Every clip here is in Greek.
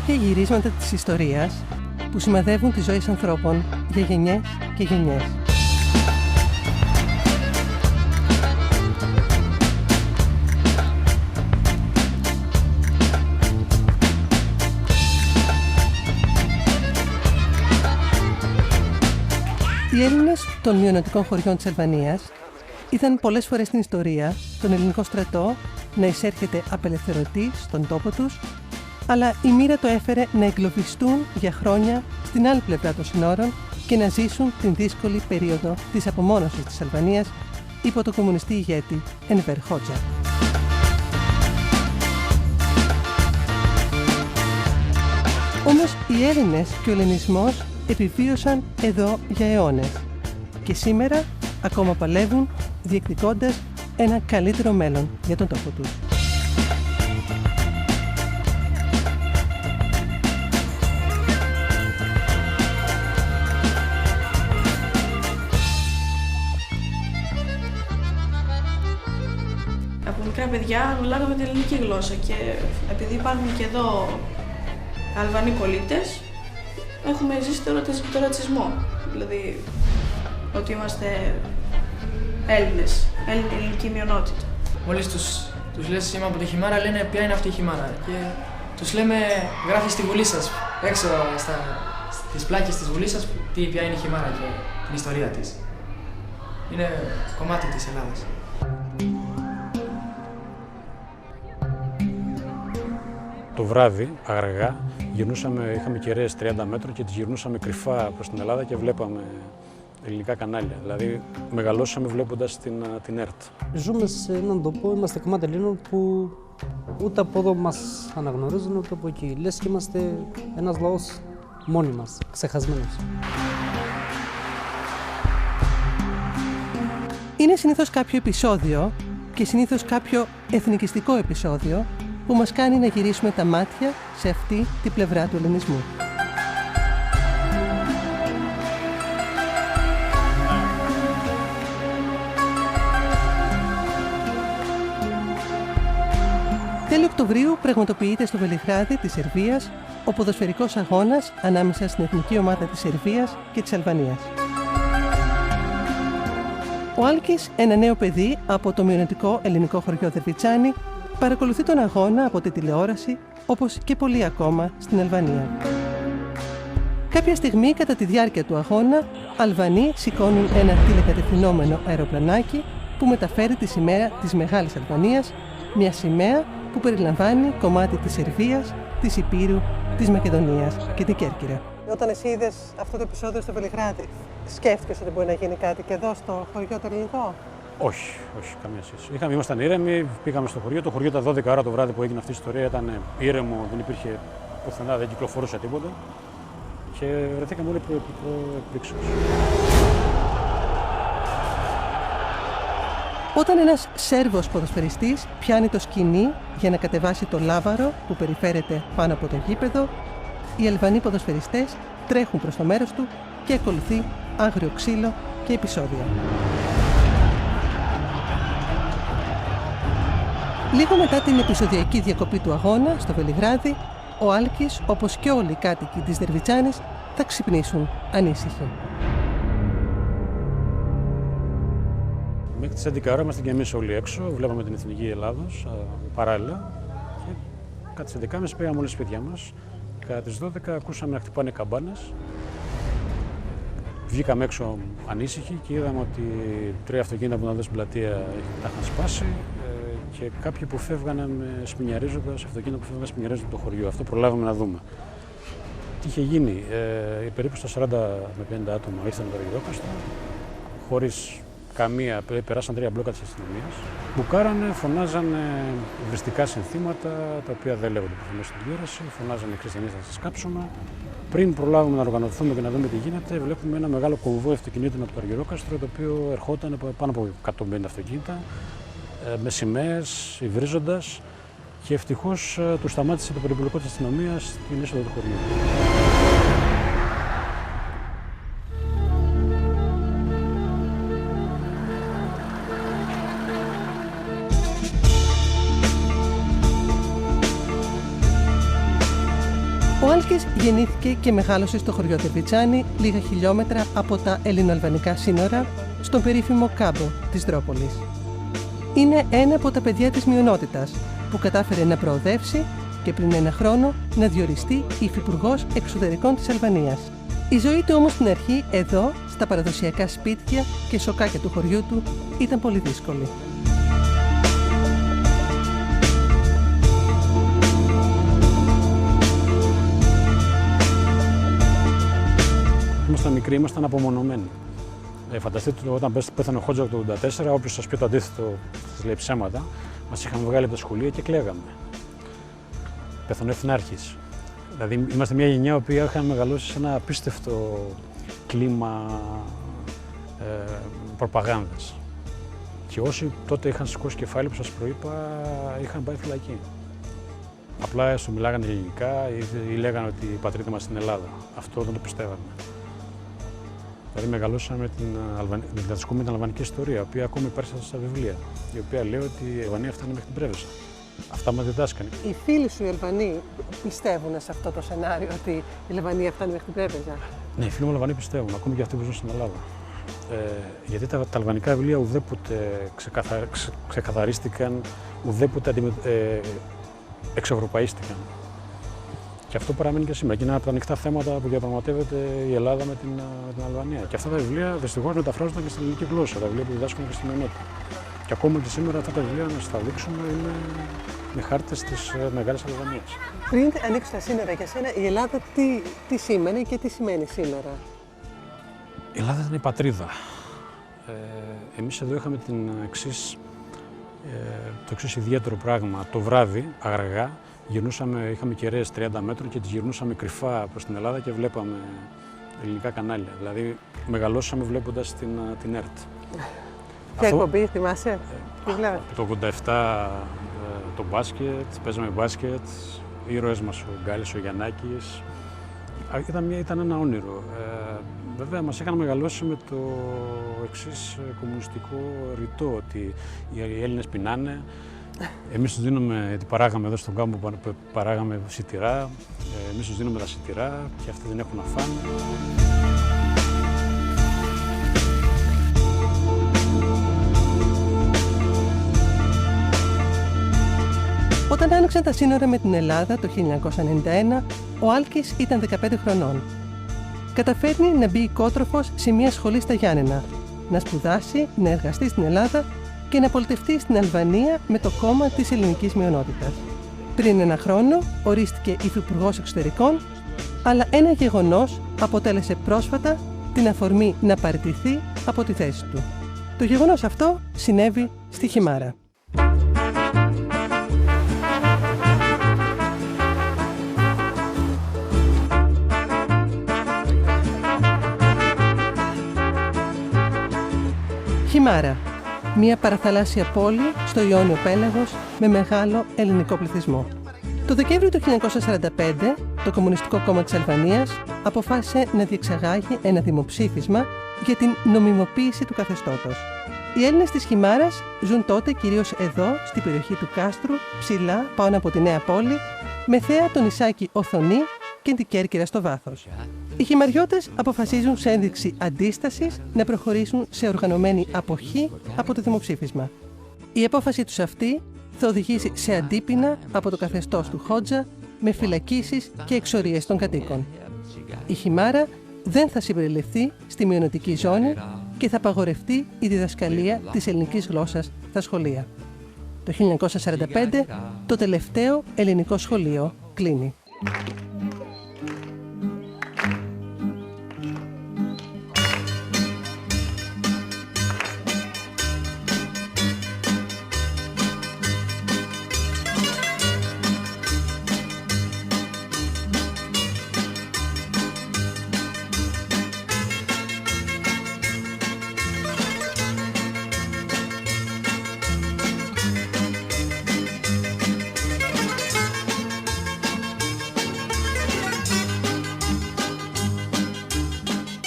κάποια γυρίσματα της ιστορίας που σημαδεύουν τις ζωές ανθρώπων για γενιές και γενιές. Οι Έλληνες των μειονοτικών χωριών της Αλβανίας είδαν πολλές φορές στην ιστορία τον ελληνικό στρατό να εισέρχεται απελευθερωτή στον τόπο τους, αλλά η μοίρα το έφερε να εγκλωβιστούν για χρόνια στην άλλη πλευρά των συνόρων και να ζήσουν την δύσκολη περίοδο της απομόνωσης της Αλβανίας υπό τον κομμουνιστή ηγέτη Ενβέρ Χότζα. Όμως οι Έλληνες και ο ελληνισμός επιβίωσαν εδώ για αιώνες και σήμερα ακόμα παλεύουν διεκδικώντας ένα καλύτερο μέλλον για τον τόπο τους. Από μικρά παιδιά μιλάγαμε την ελληνική γλώσσα και επειδή υπάρχουν και εδώ Αλβανοί πολίτες, έχουμε ζήσει το ρατσισμό, δηλαδή ότι είμαστε Έλληνες, ελληνική μειονότητα. Μόλις τους λες είμαι από τη Χιμάρα, λένε ποια είναι αυτή η Χιμάρα και τους λέμε γράφει στη Βουλή σας, έξω στις πλάκες της Βουλής σας ποια είναι η Χιμάρα και την ιστορία της. Είναι κομμάτι της Ελλάδας. Το βράδυ, αργά, είχαμε κεραίες 30 μέτρων και τις γυρνούσαμε κρυφά προς την Ελλάδα και βλέπαμε ελληνικά κανάλια. Δηλαδή, μεγαλώσαμε βλέποντας την ΕΡΤ. Ζούμε σε έναν τοπό, είμαστε κομμάτι Ελλήνων που ούτε από εδώ μας αναγνωρίζουν, ούτε από εκεί. Λες και είμαστε ένας λαός μόνοι μας, ξεχασμένος. Είναι συνήθως κάποιο επεισόδιο και συνήθως κάποιο εθνικιστικό επεισόδιο που μας κάνει να γυρίσουμε τα μάτια σε αυτή την πλευρά του ελληνισμού. Τέλη Οκτωβρίου πραγματοποιείται στο Βελιγράδι της Σερβίας ο ποδοσφαιρικός αγώνας ανάμεσα στην εθνική ομάδα της Σερβίας και της Αλβανίας. Ο Άλκης, ένα νέο παιδί από το μειονοτικό ελληνικό χωριό Δερβιτσάνη, παρακολουθεί τον αγώνα από τη τηλεόραση, όπως και πολλοί ακόμα στην Αλβανία. Κάποια στιγμή, κατά τη διάρκεια του αγώνα, Αλβανοί σηκώνουν ένα τηλεκατευθυνόμενο αεροπλανάκι που μεταφέρει τη σημαία της Μεγάλης Αλβανίας, μια σημαία που περιλαμβάνει κομμάτι της Σερβίας, της Υπήρου, της Μακεδονίας και την Κέρκυρα. Όταν εσύ είδες αυτό το επεισόδιο στο Βελιγράδι, σκέφτηκες ότι μπορεί να γίνει κάτι και εδώ στο χωριό το ελληνικό? Όχι, καμία σχέση. Ήμασταν ήρεμοι, πήγαμε στο χωριό. Το χωριό τα 12 ώρα το βράδυ που έγινε αυτή η ιστορία ήταν ήρεμο, δεν υπήρχε πουθενά, δεν κυκλοφορούσε τίποτα. Και βρεθήκαμε όλοι προεκπλήξεως. Όταν ένας Σέρβος ποδοσφαιριστής πιάνει το σκοινί για να κατεβάσει το λάβαρο που περιφέρεται πάνω από το γήπεδο, οι Αλβανοί ποδοσφαιριστές τρέχουν προς το μέρος του και ακολουθεί άγριο ξύλο και επεισόδια. Λίγο μετά την επεισοδιακή διακοπή του αγώνα στο Βελιγράδι, ο Άλκης, όπως και όλοι οι κάτοικοι της Δερβιτσάνης, θα ξυπνήσουν ανήσυχοι. Μέχρι τις 11 ώρα ήμασταν και εμείς όλοι έξω, βλέπαμε την Εθνική Ελλάδος παράλληλα και κατά τις 11.30 πήγαμε όλοι σπίτια μας. Κατά τις 12 ακούσαμε να χτυπάνε καμπάνες. Βγήκαμε έξω ανήσυχοι και είδαμε ότι 3 αυτοκίνητα που ήταν εδώ στην πλατεία τα είχαν σπάσει και κάποιοι που φεύγανε σπινιαρίζοντας, αυτοκίνητα που φεύγανε σπινιαρίζοντας το χωριό. Αυτό προλάβαμε να δούμε. Τι είχε γίνει, περίπου στα 40 με 50 άτομα ήρθαν το αργυρόκαστρο, χωρίς καμία, περάσαν 3 μπλόκα της αστυνομίας. Μπουκάρανε, φωνάζανε βριστικά συνθήματα, τα οποία δεν λέγονται προφανώς στην τηλεόραση, φωνάζανε χριστιανοί θα σας κάψουμε. Πριν προλάβουμε να οργανωθούμε και να δούμε τι γίνεται, βλέπουμε ένα μεγάλο κομβόι αυτοκινήτων από το Αργυρόκαστρο, το οποίο ερχόταν πάνω από 150 αυτοκίνητα, με σημαίες, υβρίζοντας, και ευτυχώς του σταμάτησε το περιπολικό της αστυνομίας στην είσοδο του χωριού. Άλκης γεννήθηκε και μεγάλωσε στο χωριό Τερβιτσάνη, λίγα χιλιόμετρα από τα ελληνοαλβανικά σύνορα, στον περίφημο κάμπο της Τρόπολης. Είναι ένα από τα παιδιά της μειονότητας που κατάφερε να προοδεύσει και πριν ένα χρόνο να διοριστεί υφυπουργός εξωτερικών της Αλβανίας. Η ζωή του όμως στην αρχή εδώ, στα παραδοσιακά σπίτια και σοκάκια του χωριού του, ήταν πολύ δύσκολη. Ήμασταν μικροί, ήμασταν απομονωμένοι. Φανταστείτε όταν πέθανε ο Χότζα το 1984, όποιος σας πει το αντίθετο σας λέει ψέματα, μας είχαν βγάλει από τα σχολεία και κλαίγαμε. Πέθανε ο Εθνάρχης. Δηλαδή, είμαστε μια γενιά η οποία είχαν μεγαλώσει σε ένα απίστευτο κλίμα προπαγάνδας. Και όσοι τότε είχαν σηκώσει κεφάλι, που σας προείπα, είχαν πάει φυλακή. Απλά σου μιλάγανε ελληνικά ή λέγανε ότι η πατρίδα μας είναι Ελλάδα. Αυτό δεν το πιστεύαμε. Δηλαδή, μεγαλώσαμε με την αλβανική ιστορία, η οποία ακόμη υπάρχει στα βιβλία. Η οποία λέει ότι η Αλβανία φτάνει μέχρι την Πρέβεζα. Αυτά μας διδάσκανε. Οι φίλοι σου οι Αλβανοί πιστεύουν σε αυτό το σενάριο ότι η Αλβανία φτάνει μέχρι την Πρέβεζα? Ναι, οι φίλοι μου Αλβανοί πιστεύουν, ακόμη και αυτοί που ζουν στην Ελλάδα. Γιατί τα αλβανικά βιβλία ουδέποτε ξεκαθαρίστηκαν, ουδέποτε εξευρωπαίστηκαν. Και αυτό παραμένει και σήμερα. Και είναι ένα από τα ανοιχτά θέματα που διαπραγματεύεται η Ελλάδα με την Αλβανία. Και αυτά τα βιβλία δυστυχώς μεταφράζονται και στην ελληνική γλώσσα, τα βιβλία που διδάσκουν και στη μειονότητα. Και ακόμα και σήμερα αυτά τα βιβλία, να σας τα δείξουμε, είναι με χάρτες της Μεγάλης Αλβανίας. Πριν ανοίξω τα σύνορα για σένα, η Ελλάδα τι σήμαινε και τι σημαίνει σήμερα? Η Ελλάδα ήταν η πατρίδα. Εμείς εδώ είχαμε το εξής ιδιαίτερο πράγμα. Το βράδυ, αργά, είχαμε κεραίες 30 μέτρων και τις γυρνούσαμε κρυφά προς την Ελλάδα και βλέπαμε ελληνικά κανάλια. Δηλαδή, μεγαλώσαμε βλέποντας την ΕΡΤ. Ποια εκπομπή, θυμάσαι? Το 87 το μπάσκετ, παίζαμε μπάσκετ, οι ήρωες μας ο Γκάλης, ο Γιαννάκης. Ήταν ένα όνειρο. Βέβαια μας είχαν μεγαλώσει με το εξής κομμουνιστικό ρητό, ότι οι Έλληνες πεινάνε. Εμείς τους δίνουμε, γιατί παράγαμε εδώ στον κάμπο, παράγαμε σιτηρά, εμείς τους δίνουμε τα σιτηρά και αυτοί δεν έχουν να φάνε. Όταν άνοιξαν τα σύνορα με την Ελλάδα το 1991, ο Άλκης ήταν 15 χρονών. Καταφέρνει να μπει οικότροφος σε μια σχολή στα Γιάννενα, να σπουδάσει, να εργαστεί στην Ελλάδα και να πολιτευτεί στην Αλβανία με το κόμμα της ελληνικής μειονότητας. Πριν ένα χρόνο ορίστηκε υφυπουργός εξωτερικών, αλλά ένα γεγονός αποτέλεσε πρόσφατα την αφορμή να παραιτηθεί από τη θέση του. Το γεγονός αυτό συνέβη στη Χιμάρα. Χιμάρα, μια παραθαλάσσια πόλη στο Ιόνιο Πέλαγος με μεγάλο ελληνικό πληθυσμό. Το Δεκέμβριο του 1945, το Κομμουνιστικό Κόμμα της Αλβανίας αποφάσισε να διεξαγάγει ένα δημοψήφισμα για την νομιμοποίηση του καθεστώτος. Οι Έλληνες της Χιμάρας ζουν τότε κυρίως εδώ, στην περιοχή του Κάστρου, ψηλά πάνω από τη Νέα Πόλη, με θέα το νησάκι Οθονή και την Κέρκυρα στο βάθος. Οι χιμαριώτες αποφασίζουν σε ένδειξη αντίστασης να προχωρήσουν σε οργανωμένη αποχή από το δημοψήφισμα. Η απόφαση τους αυτή θα οδηγήσει σε αντίπεινα από το καθεστώς του Χότζα με φυλακίσεις και εξορίες των κατοίκων. Η Χιμάρα δεν θα συμπεριληφθεί στη μειονοτική ζώνη και θα απαγορευτεί η διδασκαλία της ελληνικής γλώσσας στα σχολεία. Το 1945 το τελευταίο ελληνικό σχολείο κλείνει.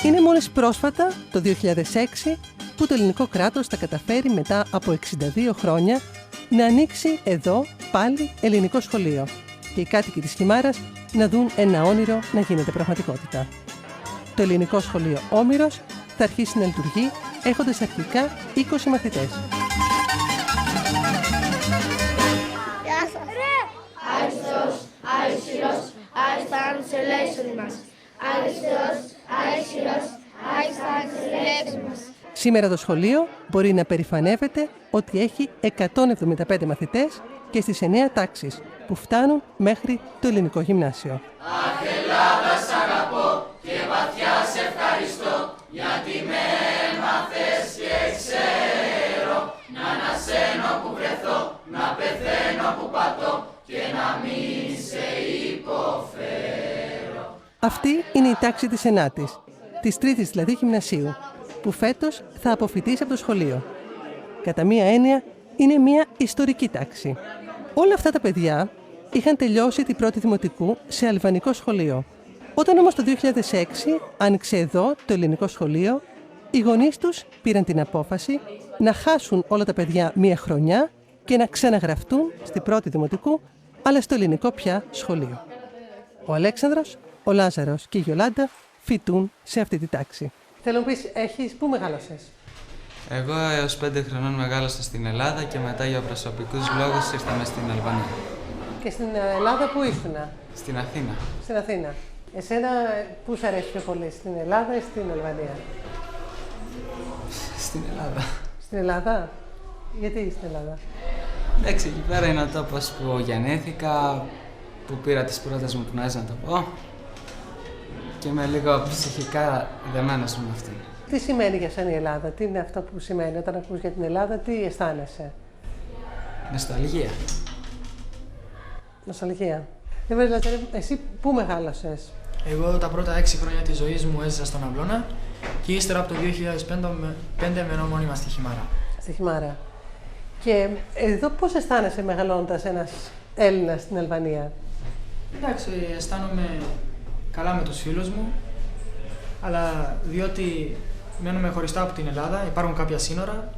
Είναι μόλις πρόσφατα, το 2006, που το ελληνικό κράτος θα καταφέρει μετά από 62 χρόνια να ανοίξει εδώ πάλι ελληνικό σχολείο και οι κάτοικοι της Χιμάρας να δουν ένα όνειρο να γίνεται πραγματικότητα. Το ελληνικό σχολείο Όμηρος θα αρχίσει να λειτουργεί έχοντας αρχικά 20 μαθητές. Γεια σας. Άρης Θεός, Άρης Υιός, Άρης Θάνατος ελέησον μας. Άρης Θεός, Άρης Υιός, Άρης Θάνατος ελέησον μας. Σήμερα το σχολείο μπορεί να περηφανεύεται ότι έχει 175 μαθητές και στις 9 τάξεις που φτάνουν μέχρι το ελληνικό γυμνάσιο. Αχ, Ελλάδα, σ' αγαπώ και βαθιά σε ευχαριστώ, γιατί με έμαθες και ξέρω να ανασένω που βρεθώ, να πεθαίνω που πατώ και να μην σε υποφέρω. Αυτή είναι η τάξη της 9ης, της 3ης δηλαδή γυμνασίου, που φέτος θα αποφοιτήσει από το σχολείο. Κατά μία έννοια, είναι μία ιστορική τάξη. Όλα αυτά τα παιδιά είχαν τελειώσει την πρώτη δημοτικού σε αλβανικό σχολείο. Όταν όμως το 2006 άνοιξε εδώ το ελληνικό σχολείο, οι γονείς τους πήραν την απόφαση να χάσουν όλα τα παιδιά μία χρονιά και να ξαναγραφτούν στην πρώτη δημοτικού, αλλά στο ελληνικό πια σχολείο. Ο Αλέξανδρος, ο Λάζαρος και η Γιολάντα φοιτούν σε αυτή τη τάξη. Θέλω να πεις, πού μεγάλωσες? Εγώ έως 5 χρονών μεγάλωσα στην Ελλάδα και μετά για προσωπικούς λόγους ήρθαμε στην Αλβανία. Και στην Ελλάδα πού ήσουνα? Στην Αθήνα. Στην Αθήνα. Εσένα πού σου αρέσει πιο πολύ, στην Ελλάδα ή στην Αλβανία? Στην Ελλάδα. Στην Ελλάδα? Γιατί στην Ελλάδα? Εντάξει, εκεί πέρα είναι ο τόπος που γεννήθηκα, που πήρα τις πρώτες μου πνοές να το πω και είμαι λίγο ψυχικά δεμένος με αυτήν. Τι σημαίνει για σένα η Ελλάδα, τι είναι αυτό που σημαίνει όταν ακούς για την Ελλάδα, τι αισθάνεσαι? Νοσταλγία. Νοσταλγία. Εσύ πού μεγάλωσες? Εγώ τα πρώτα 6 χρόνια της ζωής μου έζησα στον Αυλώνα και ύστερα από το 2005 μένω μόνιμα στη Χιμάρα. Στη Χιμάρα. Και εδώ πώς αισθάνεσαι μεγαλώνοντας ένας Έλληνας στην Αλβανία? Εντάξει, αισθάνομαι καλά με τους φίλους μου, αλλά διότι μένουμε χωριστά από την Ελλάδα, υπάρχουν κάποια σύνορα,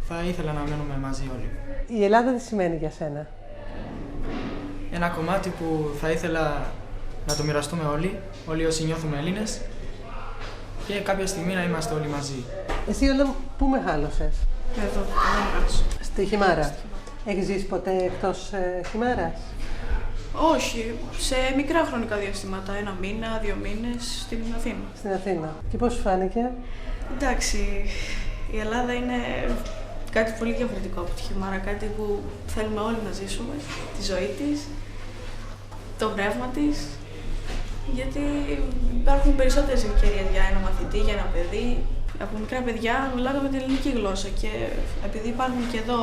θα ήθελα να μένουμε μαζί όλοι. Η Ελλάδα τι σημαίνει για σένα? Ένα κομμάτι που θα ήθελα να το μοιραστούμε όλοι όσοι νιώθουμε Έλληνες και κάποια στιγμή να είμαστε όλοι μαζί. Εσύ όλα πού μεγάλωσες? Εδώ, μεγάλωσα. Στη Χιμάρα. Έχεις ζήσει ποτέ εκτός Χιμάρας? Όχι, σε μικρά χρονικά διαστήματα, 1 μήνα, 2 μήνες στην Αθήνα. Στην Αθήνα. Και πώς σου φάνηκε? Εντάξει, η Ελλάδα είναι κάτι πολύ διαφορετικό από τη Χιμάρα, κάτι που θέλουμε όλοι να ζήσουμε, τη ζωή της, το πνεύμα της, γιατί υπάρχουν περισσότερες ευκαιρίες για ένα μαθητή, για ένα παιδί. Από μικρά παιδιά μιλάγαμε την ελληνική γλώσσα και επειδή υπάρχουν και εδώ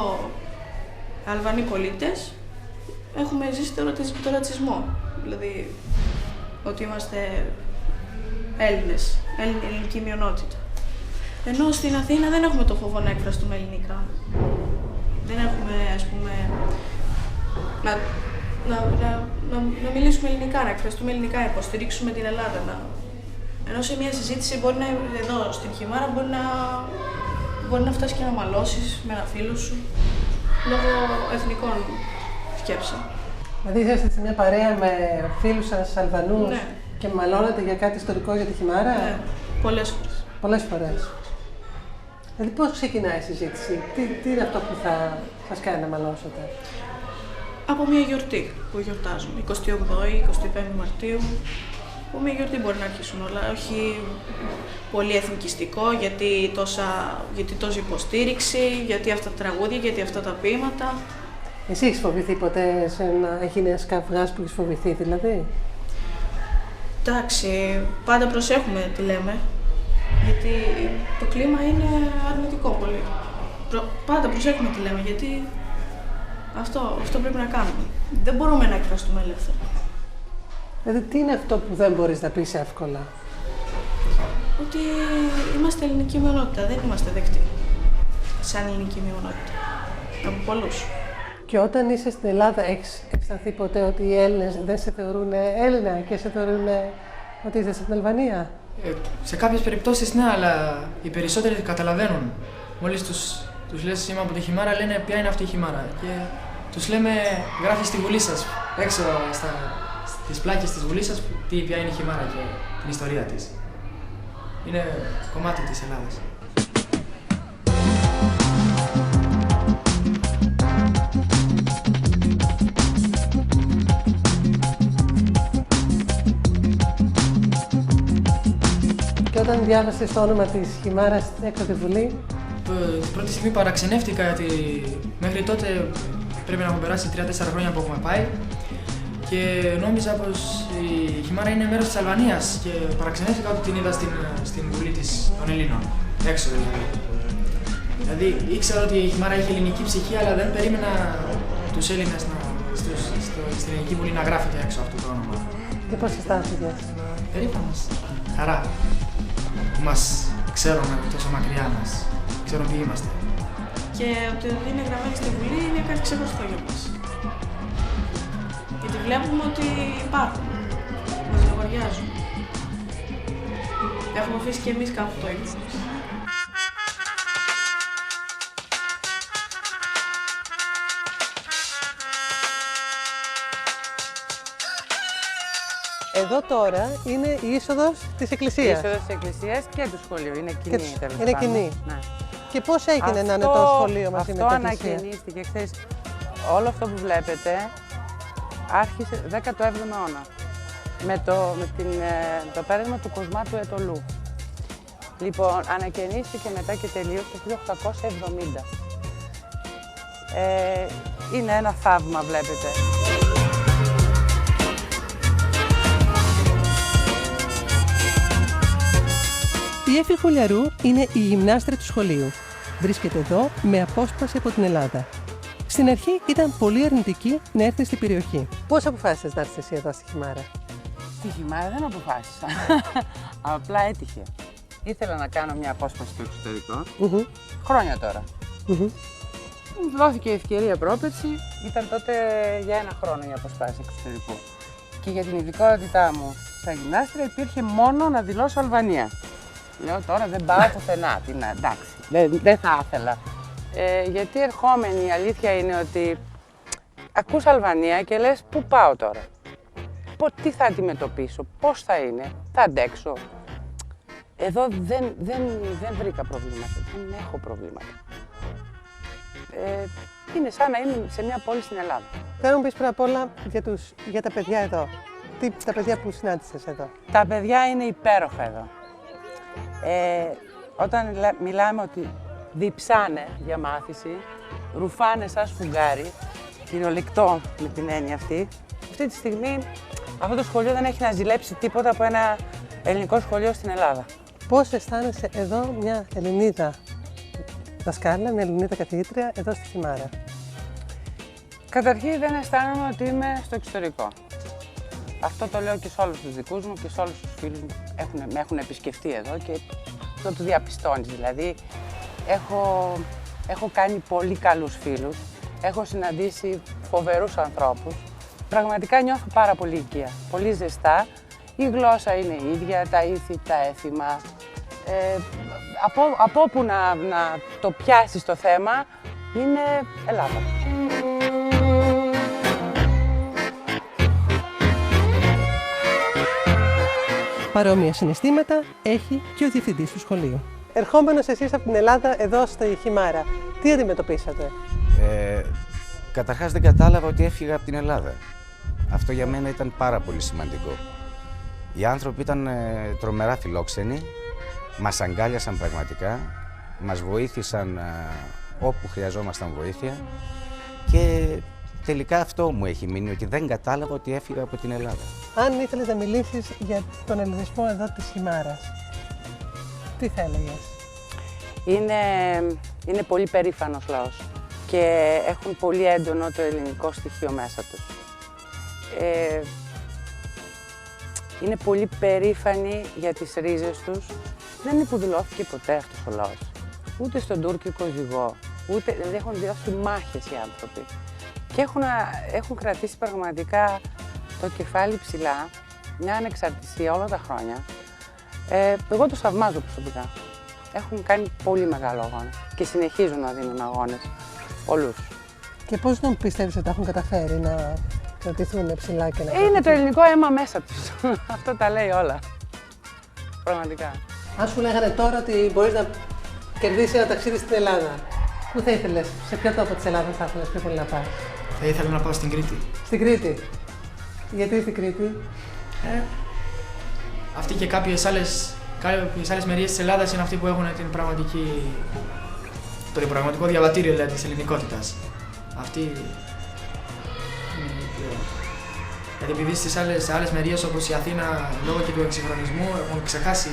Αλβανοί πολίτες, έχουμε ζήσει το ρατσισμό, δηλαδή ότι είμαστε Έλληνες, ελληνική μειονότητα. Ενώ στην Αθήνα δεν έχουμε το φόβο να εκφραστούμε ελληνικά. Δεν έχουμε, ας πούμε, να μιλήσουμε ελληνικά, να εκφραστούμε ελληνικά, να υποστηρίξουμε την Ελλάδα. Ενώ σε μια συζήτηση μπορεί να εδώ στην Χιμάρα μπορεί να φτάσει και να μαλώσεις με ένα φίλο σου λόγω εθνικών σκέψεων. Δηλαδή είσαστε σε μια παρέα με φίλους σας Αλβανούς, ναι, και μαλώνετε για κάτι ιστορικό για τη Χιμάρα? Ναι, πολλές φορές. Πολλές φορές. Δηλαδή πώς ξεκινάει η συζήτηση, τι είναι αυτό που θα σας κάνει να μαλώσετε? Από μια γιορτή που γιορτάζουμε, 28η, 25η Μαρτίου. Από μια γιορτή μπορεί να αρχίσουν όλα, όχι πολύ εθνικιστικό, γιατί τόση υποστήριξη, γιατί αυτά τα τραγούδια, γιατί αυτά τα ποίηματα. Εσύ έχεις φοβηθεί ποτέ να γίνει ένας καυγάς που έχεις φοβηθεί δηλαδή? Εντάξει, πάντα προσέχουμε τι λέμε, γιατί το κλίμα είναι αρνητικό πολύ. Πάντα προσέχουμε τι λέμε, γιατί αυτό πρέπει να κάνουμε. Δεν μπορούμε να εκφραστούμε ελεύθερα. Δηλαδή τι είναι αυτό που δεν μπορείς να πεις εύκολα? Ότι είμαστε ελληνική μειονότητα, δεν είμαστε δεκτοί σαν ελληνική μειονότητα. Από πολλούς. Και όταν είσαι στην Ελλάδα, έχεις αισθανθεί ποτέ ότι οι Έλληνες δεν σε θεωρούν Έλληνα και σε θεωρούν ότι είσαι στην Αλβανία? Σε κάποιες περιπτώσεις ναι, αλλά οι περισσότεροι καταλαβαίνουν. Μόλις τους λες είμαι από τη Χιμάρα, λένε ποια είναι αυτή η Χιμάρα. Και τους λέμε γράφει στη Βουλή σας, έξω τις πλάκες της Βουλίτσας, ποια είναι η Χιμάρα και την ιστορία της. Είναι κομμάτι της Ελλάδας. Και όταν διάβασες το όνομα της Χιμάρας έξω από τη Βουλή, Την πρώτη στιγμή παραξενεύτηκα γιατί μέχρι τότε πρέπει να έχουν περάσει 3-4 χρόνια που έχουμε πάει και νόμιζα πως η Χιμάρα είναι μέρος της Αλβανίας και παραξενεύτηκα ότι την είδα στην Βουλή των Ελλήνων, έξω δηλαδή. Δηλαδή ήξερα ότι η Χιμάρα έχει ελληνική ψυχή, αλλά δεν περίμενα τους Έλληνες στην ελληνική Βουλή να γράφεται έξω αυτό το όνομα. και πώς αισθάνθηκες? Περήφανος. Χαρά που μας ξέρουν τόσο μακριά μας, ξέρουν ποιοι είμαστε. Και ότι είναι γραμμένη στη Βουλή είναι κάτι ξεχωριστό για μας. Γιατί βλέπουμε ότι υπάρχουν, μας λογαριάζουν. Έχουμε αφήσει και εμείς κάπου το ύψος μας. Εδώ τώρα είναι η είσοδος της εκκλησίας. Η είσοδος της εκκλησίας και του σχολείου. Είναι κοινή τέλος είναι πάντων. κοινή. Ναι. Και πώς έγινε να είναι το σχολείο μαζί με την εκκλησία? Αυτό ανακαινίστηκε, ξέρεις, όλο αυτό που βλέπετε άρχισε 17ο αιώνα με το πέρασμα του Κοσμάτου Ετωλού. Λοιπόν, ανακαινίστηκε μετά και τελείωσε το 1870. Είναι ένα θαύμα, βλέπετε. Η Έφη Χολιαρού είναι η γυμνάστρια του σχολείου. Βρίσκεται εδώ με απόσπαση από την Ελλάδα. Στην αρχή ήταν πολύ αρνητική να έρθει στην περιοχή. Πώς αποφάσισες να έρθεις εσύ εδώ στη Χιμάρα? Στη Χιμάρα δεν αποφάσισα. Απλά έτυχε. Ήθελα να κάνω μια απόσπαση στο εξωτερικό. Χρόνια τώρα. Μου δόθηκε η ευκαιρία πρόπερση. Ήταν τότε για 1 χρόνο η αποσπάση εξωτερικού. Και για την ειδικότητά μου σαν γυμνάστρια υπήρχε μόνο να δηλώσω Αλβανία. Λέω τώρα δεν πάω πουθενά. Εντάξει, δεν θα ήθελα. Γιατί ερχόμενη η αλήθεια είναι ότι ακούς Αλβανία και λες πού πάω τώρα. Τι θα αντιμετωπίσω, πώς θα είναι, θα αντέξω. Εδώ δεν βρήκα προβλήματα, δεν έχω προβλήματα. Είναι σαν να είμαι σε μια πόλη στην Ελλάδα. Θέλω να μου πεις πρώτα απ' όλα για τα παιδιά εδώ. Τα παιδιά που συνάντησες εδώ. Τα παιδιά είναι υπέροχα εδώ. Όταν μιλάμε ότι διψάνε για μάθηση, ρουφάνε σαν σφουγγάρι, κυριολεκτό με την έννοια αυτή, αυτή τη στιγμή αυτό το σχολείο δεν έχει να ζηλέψει τίποτα από ένα ελληνικό σχολείο στην Ελλάδα. Πώς αισθάνεσαι εδώ μια Ελληνίδα δασκάλα, μια Ελληνίδα καθηγήτρια εδώ στη Χιμάρα? Καταρχήν δεν αισθάνομαι ότι είμαι στο εξωτερικό. Αυτό το λέω και σε όλους τους δικούς μου και σε όλους τους φίλους μου με έχουν επισκεφτεί εδώ και το διαπιστώνεις. Δηλαδή, έχω κάνει πολύ καλούς φίλους, έχω συναντήσει φοβερούς ανθρώπους. Πραγματικά νιώθω πάρα πολύ οικία, πολύ ζεστά. Η γλώσσα είναι η ίδια, τα ήθη, τα έθιμα. Από όπου να το πιάσεις το θέμα, είναι Ελλάδα. Παρόμοια συναισθήματα έχει και ο διευθυντής του σχολείου. Ερχόμενος εσείς από την Ελλάδα εδώ στη Χιμάρα, τι αντιμετωπίσατε? Καταρχάς δεν κατάλαβα ότι έφυγα από την Ελλάδα. Αυτό για μένα ήταν πάρα πολύ σημαντικό. Οι άνθρωποι ήταν τρομερά φιλόξενοι, μας αγκάλιασαν πραγματικά, μας βοήθησαν όπου χρειαζόμασταν βοήθεια και τελικά αυτό μου έχει μείνει, ότι δεν κατάλαβα ότι έφυγα από την Ελλάδα. Αν ήθελες να μιλήσεις για τον ελληνισμό εδώ της Χιμάρας, τι θα έλεγες? Είναι πολύ περήφανος λαός και έχουν πολύ έντονο το ελληνικό στοιχείο μέσα τους. Είναι πολύ περήφανοι για τις ρίζες τους. Δεν υποδηλώθηκε ποτέ αυτός ο λαός. Ούτε στον τουρκικό ζυγό, ούτε δηλαδή έχουν δώσει μάχες οι άνθρωποι. Και έχουν κρατήσει πραγματικά το κεφάλι ψηλά, μια ανεξαρτησία όλα τα χρόνια. Εγώ τους θαυμάζω προσωπικά. Έχουν κάνει πολύ μεγάλο αγώνα και συνεχίζουν να δίνουν αγώνες. Όλους. Και πώς δεν πιστεύεις ότι έχουν καταφέρει να κρατηθούν ψηλά και να Είναι το ελληνικό αίμα μέσα τους. Αυτό τα λέει όλα. Πραγματικά. Αν σου λέγανε τώρα ότι μπορείς να κερδίσεις ένα ταξίδι στην Ελλάδα, πού θα ήθελες, σε ποιο τόπο της Ελλάδας θα ήθελες πιο πολύ να πας? Θα ήθελα να πάω στην Κρήτη. Στην Κρήτη. Γιατί στην Κρήτη? Αυτή και κάποιες άλλες μεριές της Ελλάδας είναι αυτοί που έχουν το πραγματικό διαβατήριο δηλαδή, της ελληνικότητας. Αυτή είναι πιο... Γιατί επειδή στις άλλες μεριές όπως η Αθήνα, λόγω και του εξυγχρονισμού, έχουν ξεχάσει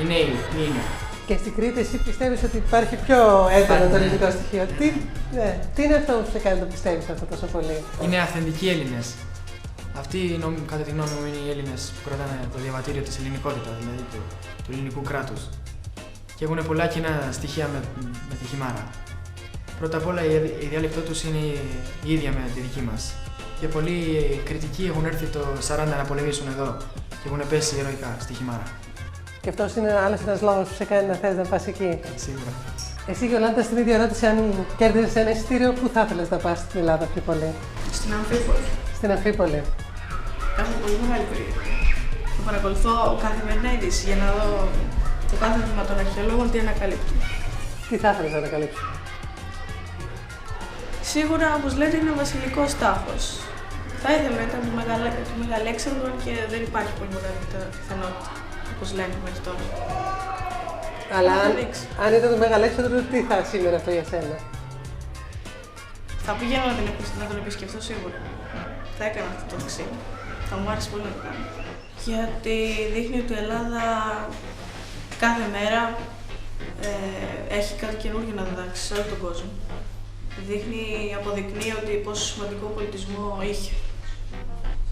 οι νέοι τι είναι. Και στην Κρήτη εσύ πιστεύεις ότι υπάρχει πιο έντονο το ελληνικό στοιχείο. Τι είναι αυτό που σε κάνει να το πιστεύεις αυτό τόσο πολύ? Είναι αυθεντικοί Έλληνες. Αυτοί, κατά τη γνώμη μου, είναι οι Έλληνες που κρατάνε το διαβατήριο της ελληνικότητας, δηλαδή του ελληνικού κράτους. Και έχουν πολλά κοινά στοιχεία με τη Χιμάρα. Πρώτα απ' όλα η διάλεκτό τους είναι η ίδια με τη δική μας. Και πολλοί κριτικοί έχουν έρθει το 40 να πολεμήσουν εδώ και έχουν πέσει ηρωικά στη Χιμάρα. Και αυτός είναι άλλος ένας λόγος που σε κάνει να θες να πας εκεί. Σίγουρα. Εσύ, Γιολάντα, στην ίδια ερώτηση, αν κέρδισες ένα εισιτήριο, πού θα ήθελες να πας στην Ελλάδα πιο πολύ? Στην Αμφίπολη. Στην Αμφίπολη. Έχω πολύ μεγάλη περίοδο. Το παρακολουθώ καθημερινά είδηση για να δω το κάθε βήμα των αρχαιολόγων τι ανακαλύπτουν. Τι θα ήθελες να ανακαλύψεις? Σίγουρα, όπως λέτε, είναι ο βασιλικός τάφος. Θα ήθελα να ήταν του Μεγαλέξανδρου και δεν υπάρχει πολύ μεγάλη πιθανότητα, όπως λέμε μέχρι τώρα. Αλλά αν ήταν το Μεγαλέξανδρο, τι θα σήμαινε αυτό για σένα? Θα πηγαίνω να τον επισκεφτώ σίγουρα. Θα έκανα αυτό το ταξίδι. Θα μου άρεσε πολύ να το κάνω. Γιατί δείχνει ότι η Ελλάδα κάθε μέρα έχει κάτι καινούργιο να διδάξει σε όλο τον κόσμο. Αποδεικνύει ότι πόσο σημαντικό πολιτισμό είχε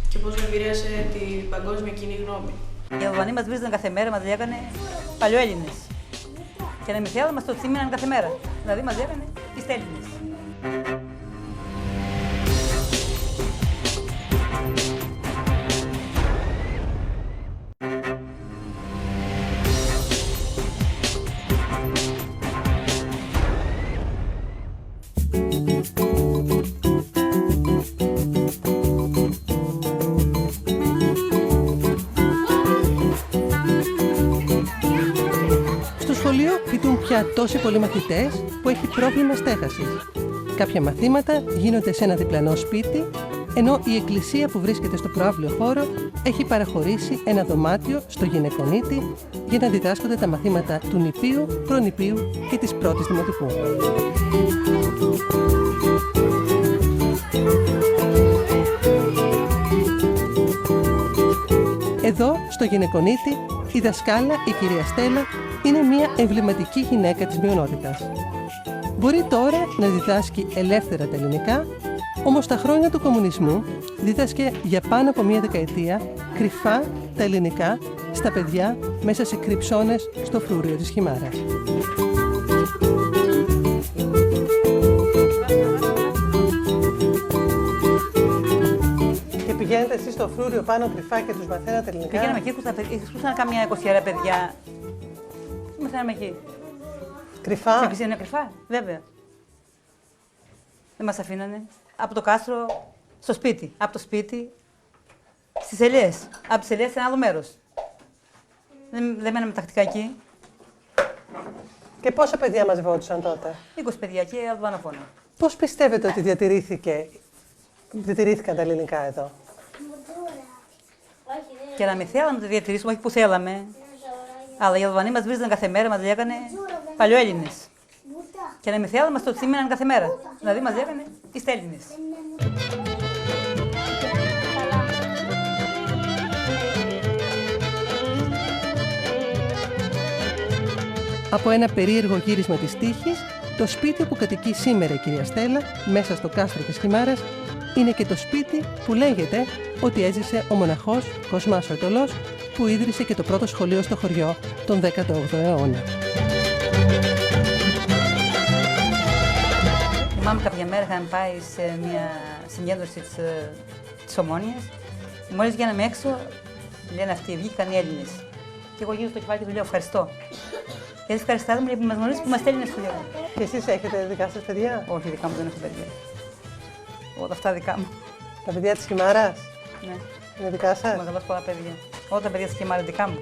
και πώς επηρέασε την παγκόσμια κοινή γνώμη. Οι Αλβανοί μας βρίζανε κάθε μέρα, μας λέγανε παλιοέλληνες. Και να μην θέλουν, μας το θύμιναν κάθε μέρα. Δηλαδή μας λέγανε ιστέλληνες. Φοιτούν πια τόσοι πολλοί μαθητές που έχει πρόβλημα στέγασης. Κάποια μαθήματα γίνονται σε ένα διπλανό σπίτι, ενώ η εκκλησία που βρίσκεται στο προαύλιο χώρο έχει παραχωρήσει ένα δωμάτιο στο γυναικονίτη για να διδάσκονται τα μαθήματα του νηπίου, προνηπίου και της πρώτης δημοτικού. Εδώ, στο γυναικονίτη, η δασκάλα, η κυρία Στέλλα, είναι μια εμβληματική γυναίκα της μειονότητας. Μπορεί τώρα να διδάσκει ελεύθερα τα ελληνικά, όμως τα χρόνια του κομμουνισμού δίδασκε για πάνω από μία δεκαετία κρυφά τα ελληνικά στα παιδιά μέσα σε κρυψώνες στο φρούριο της Χιμάρας. Και πηγαίνετε εσείς στο φρούριο πάνω κρυφά και τους μαθαίνατε ελληνικά? Πηγαίναμε εκεί, είχαν καμιά 20 παιδιά. Μαθαίναμε εκεί. Κρυφά? Στην εκκλησία είναι κρυφά, βέβαια. Δεν μας αφήνανε. Από το κάστρο στο σπίτι. Από το σπίτι στις ελιές. Από τις ελιές σε ένα άλλο μέρος. Δεν μέναμε τακτικά εκεί. Και πόσα παιδιά μαζευόντουσαν τότε? 20 παιδιά και αλβανόφωνα. Πώς πιστεύετε ότι διατηρήθηκαν τα ελληνικά εδώ? Και να μην θέλαμε να το διατηρήσουμε, όχι που θέλαμε. Αλλά οι Αλβανοί μας βρίζανε κάθε μέρα, μας λέγανε παλιοέλληνες. Και να μην θέλαμε, μας το θύμιναν κάθε μέρα. Δηλαδή μας λέγανε ιστέλληνες. Από ένα περίεργο γύρισμα της τύχης, το σπίτι που κατοικεί σήμερα η κυρία Στέλλα, μέσα στο κάστρο της Χιμάρας, είναι και το σπίτι που λέγεται ότι έζησε ο μοναχός Κοσμάς ο Αιτωλός, που ίδρυσε και το πρώτο σχολείο στο χωριό τον 18ο αιώνα. Θυμάμαι κάποια μέρα είχαμε πάει σε μια συγκέντρωση της Ομόνοιας. Μόλις βγαίναμε έξω, λένε αυτοί, βγήκαν οι Έλληνες. Και εγώ γύρω στο κεφάλι και του λέω ευχαριστώ. Γιατί ευχαριστούμε γιατί μας γνωρίζει που είμαστε Έλληνες, του λέω. Και εσείς έχετε δικά σας παιδιά? Όχι, δικά μου δεν έχω παιδιά. Όλα αυτά δικά μου. Τα παιδιά της Χιμάρας. Ναι. Είναι δικά σας. Μεγαλώσει πολλά παιδιά. Όλα τα παιδιά της Χιμάρα δικά μου.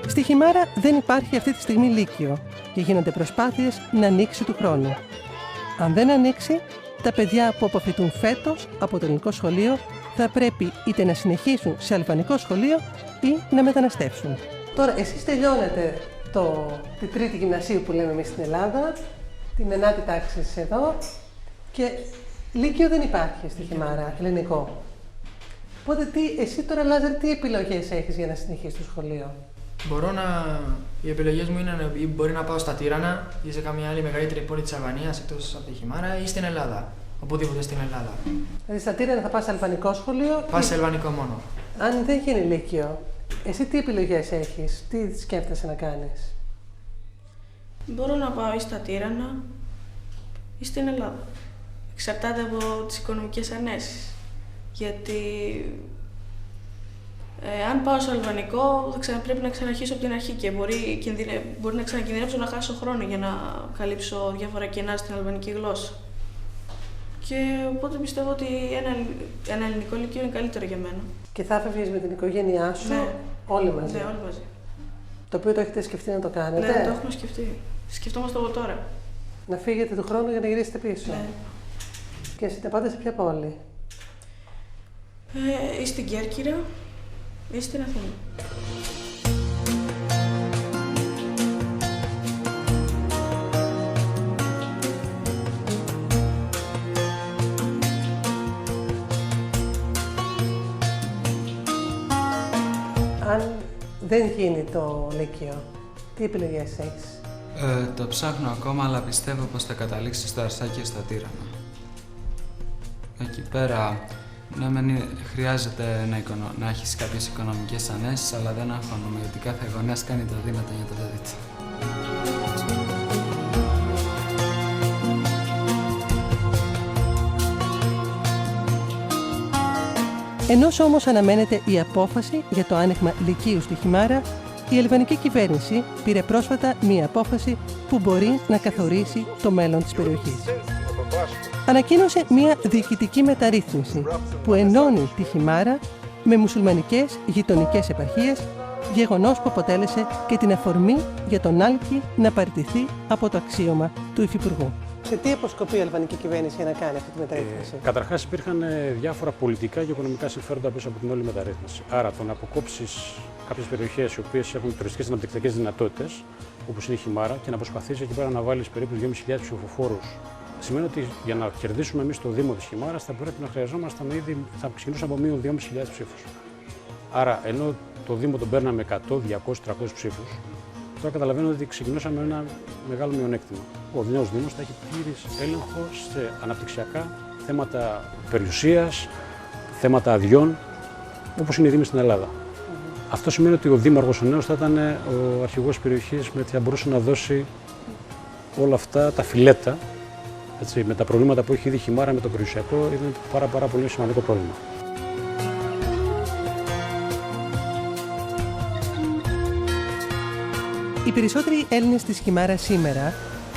Στη Χιμάρα δεν υπάρχει αυτή τη στιγμή λύκειο και γίνονται προσπάθειες να ανοίξει του χρόνου. Αν δεν ανοίξει, τα παιδιά που αποφοιτούν φέτος από το ελληνικό σχολείο θα πρέπει είτε να συνεχίσουν σε αλβανικό σχολείο ή να μεταναστεύσουν. Τώρα, εσείς τελειώνετε τη τρίτη γυμνασίου που λέμε εμείς στην Ελλάδα, την 9η τάξη εδώ και λύκειο δεν υπάρχει στη Χιμάρα, ελληνικό. Οπότε εσύ τώρα, Λάζαρη, τι επιλογές έχεις για να συνεχίσεις το σχολείο? Οι επιλογές μου είναι μπορεί να πάω στα Τύρανα ή σε καμία άλλη μεγαλύτερη πόλη της Αλβανίας εκτός από τη Χιμάρα ή στην Ελλάδα. Οπουδήποτε στην Ελλάδα. Δηλαδή στα Τύρανα θα πας σε αλβανικό σχολείο. Πας σε αλβανικό μόνο. Αν δεν γίνει λύκειο, εσύ τι επιλογές έχεις, τι σκέφτεσαι να κάνεις? Μπορώ να πάω ή στα Τύρανα ή στην Ελλάδα. Εξαρτάται από τις οικονομικές ανέσεις. Γιατί αν πάω στο αλβανικό, πρέπει να ξαναρχίσω από την αρχή και μπορεί να ξανακινδυνεύσω να χάσω χρόνο για να καλύψω διάφορα κενά στην αλβανική γλώσσα. Και οπότε πιστεύω ότι ένα ελληνικό λύκειο είναι καλύτερο για μένα. Και θα έφευγες με την οικογένειά σου, ναι. Όλοι μαζί? Ναι, όλοι μαζί. Το οποίο το έχετε σκεφτεί να το κάνετε? Ναι, το έχουμε σκεφτεί. Σκεφτόμαστε από τώρα. Να φύγετε του χρόνου για να γυρίσετε πίσω? Ναι. Και εσείς πάτε σε ποια πόλη? Ή στην Κέρκυρα ή στην Αθήνα. Αν δεν γίνει το λύκειο, τι επιλογές έχεις? Το ψάχνω ακόμα, αλλά πιστεύω πως θα καταλήξει στα Αρσάκια στα Τύρανα. Εκεί πέρα, ναι, χρειάζεται να έχεις κάποιες οικονομικές ανέσεις, αλλά δεν αγχώνομαι, γιατί κάθε γονέας κάνει το δύνατο για το παιδί του. Ενώ όμως αναμένεται η απόφαση για το άνοιγμα λυκείου στη Χιμάρα, η αλβανική κυβέρνηση πήρε πρόσφατα μία απόφαση που μπορεί να καθορίσει το μέλλον της περιοχής. Ανακοίνωσε μία διοικητική μεταρρύθμιση που ενώνει τη Χιμάρα με μουσουλμανικές γειτονικές επαρχίες, γεγονός που αποτέλεσε και την αφορμή για τον Άλκη να παραιτηθεί από το αξίωμα του υφυπουργού. Σε τι αποσκοπεί η αλβανική κυβέρνηση για να κάνει αυτή τη μεταρρύθμιση? Καταρχάς, υπήρχαν διάφορα πολιτικά και οικονομικά συμφέροντα πίσω από την όλη μεταρρύθμιση. Άρα, το να αποκόψεις κάποιες περιοχές οι οποίες έχουν τουριστικές αναπτυξιακές δυνατότητες, όπως είναι η Χιμάρα, και να προσπαθήσεις εκεί πέρα να βάλεις περίπου 2.500 ψηφοφόρους, σημαίνει ότι για να κερδίσουμε εμείς το Δήμο της Χιμάρας θα πρέπει να χρειαζόμασταν θα ξεκινούσαμε από μείον 2.500 ψήφους. Άρα, ενώ το Δήμο τον παίρναμε 100, 200, 300 ψήφους, τώρα καταλαβαίνω ότι ξεκινούσαμε με ένα μεγάλο μειονέκτημα. Ο νέος Δήμος θα έχει πλήρης έλεγχο σε αναπτυξιακά θέματα περιουσίας, θέματα αδειών, όπως είναι οι Δήμοι στην Ελλάδα. Αυτό σημαίνει ότι ο Δήμαρχος ο νέος θα ήταν ο αρχηγός περιοχής, θα μπορούσε να δώσει όλα αυτά τα φιλέτα, έτσι, με τα προβλήματα που έχει ήδη η Χιμάρα με το περιουσιακό, είναι πάρα πολύ σημαντικό πρόβλημα. Οι περισσότεροι Έλληνες της Χιμάρας σήμερα,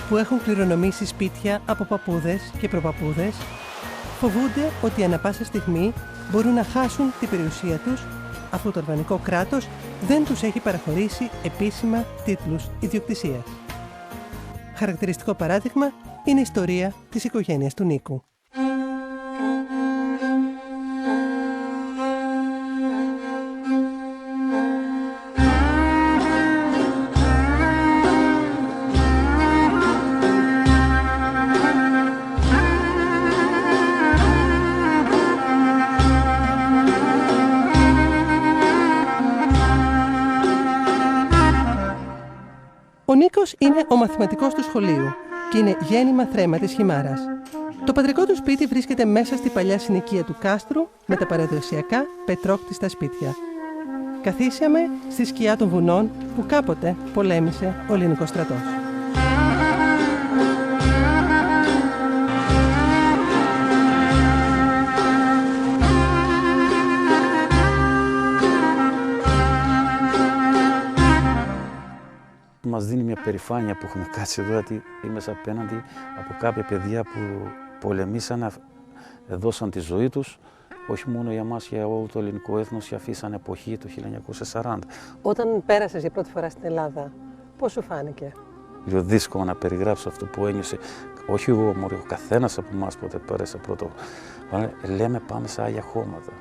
που έχουν κληρονομήσει σπίτια από παππούδες και προπαππούδες, φοβούνται ότι ανά πάσα στιγμή μπορούν να χάσουν την περιουσία τους, αφού το αλβανικό κράτος δεν τους έχει παραχωρήσει επίσημα τίτλους ιδιοκτησίας. Χαρακτηριστικό παράδειγμα είναι η ιστορία της οικογένειας του Νίκου. Ο Νίκος είναι ο μαθηματικός του σχολείου και είναι γέννημα θρέμα της Χιμάρας. Το πατρικό του σπίτι βρίσκεται μέσα στη παλιά συνοικία του κάστρου με τα παραδοσιακά πετρόκτιστα σπίτια. Καθίσαμε στη σκιά των βουνών που κάποτε πολέμησε ο ελληνικός στρατός. περηφάνεια που έχουμε κάτσει εδώ, γιατί είμαι απέναντι από κάποια παιδιά που πολεμήσαν, δώσαν τη ζωή τους, όχι μόνο για μας, για όλο το ελληνικό έθνος, για αφήσαν εποχή το 1940. Όταν πέρασες για πρώτη φορά στην Ελλάδα, πώς σου φάνηκε? Είναι δύσκολο να περιγράψω αυτό που ένιωσε, όχι εγώ μόνο, ο καθένας από εμάς πότε πέρασε πρώτο. Λέμε πάμε σε Άγια Χώματα.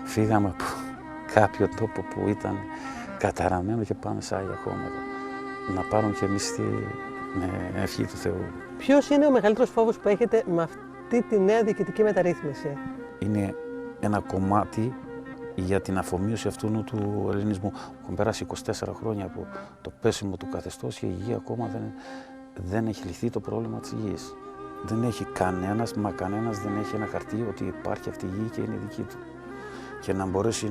Φύγαμε από κάποιο τόπο που ήταν καταραμένο και πάμε σε Άγια Χώματα. Να πάρουμε κι εμείς την ευχή του Θεού. Ποιος είναι ο μεγαλύτερος φόβος που έχετε με αυτή τη νέα διοικητική μεταρρύθμιση? Είναι ένα κομμάτι για την αφομοίωση αυτού του ελληνισμού. Έχουν περάσει 24 χρόνια από το πέσιμο του καθεστώς και η υγεία ακόμα δεν έχει λυθεί το πρόβλημα της υγείας. Δεν έχει κανένας, μα κανένας δεν έχει ένα χαρτί ότι υπάρχει αυτή η γη και είναι δική του. Και να μπορέσει